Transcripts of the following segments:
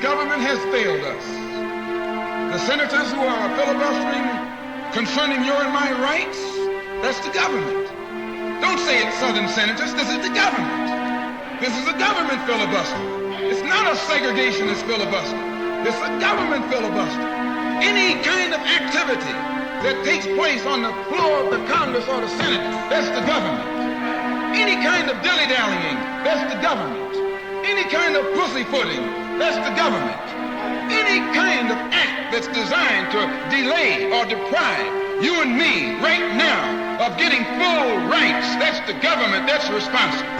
government has failed us. The senators who are filibustering concerning your and my rights, that's the government. Don't say it's Southern senators, this is the government. This is a government filibuster. It's not a segregationist filibuster. It's a government filibuster. Any kind of activity that takes place on the floor of the Congress or the Senate, that's the government. Any kind of dilly-dallying, that's the government. Any kind of pussyfooting, that's the government. Any kind of act that's designed to delay or deprive you and me right now of getting full rights, that's the government that's responsible.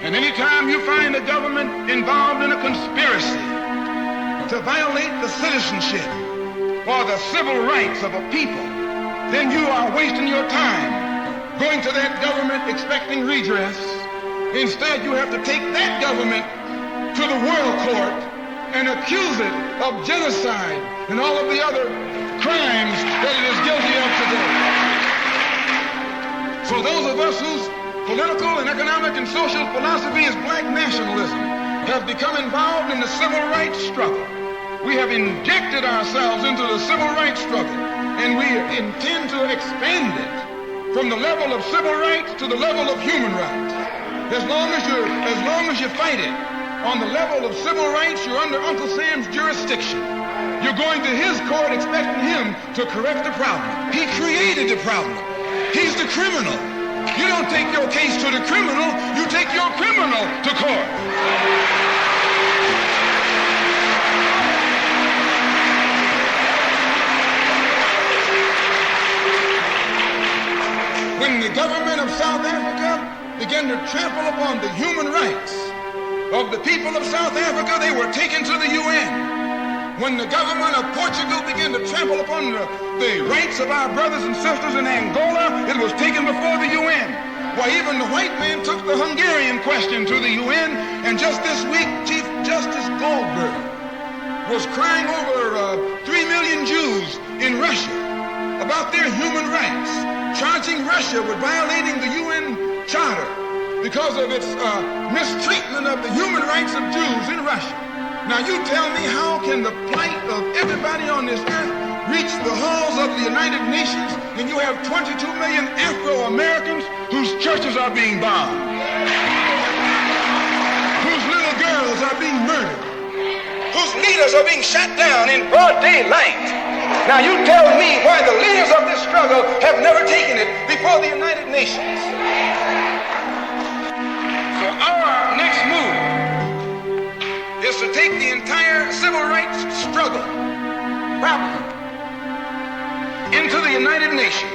And anytime you find the government involved in a conspiracy to violate the citizenship or the civil rights of a people, then you are wasting your time going to that government expecting redress. Instead, you have to take that government to the world court and accuse it of genocide and all of the other crimes that it is guilty of today. So those of us whose political and economic and social philosophy is black nationalism have become involved in the civil rights struggle. We have injected ourselves into the civil rights struggle, and we intend to expand it from the level of civil rights to the level of human rights. As long as you fight it on the level of civil rights, you're under Uncle Sam's jurisdiction. You're going to his court expecting him to correct the problem. He created the problem. He's the criminal. You don't take your case to the criminal, you take your criminal to court. When the government of South Africa began to trample upon the human rights of the people of South Africa, they were taken to the UN. When the government of Portugal began to trample upon the rights of our brothers and sisters in Angola, it was taken before the UN. Why, even the white man took the Hungarian question to the UN, and just this week, Chief Justice Goldberg was crying over 3 million Jews in Russia about their human rights, charging Russia with violating the UN Charter because of its mistreatment of the human rights of Jews in Russia. Now you tell me, how can the plight of everybody on this earth reach the halls of the United Nations and you have 22 million Afro-Americans whose churches are being bombed, whose little girls are being murdered, whose leaders are being shot down in broad daylight? Now you tell me why the leaders of this struggle have never taken it before the United Nations. So our next move is to take the entire civil rights struggle problem into the United Nations.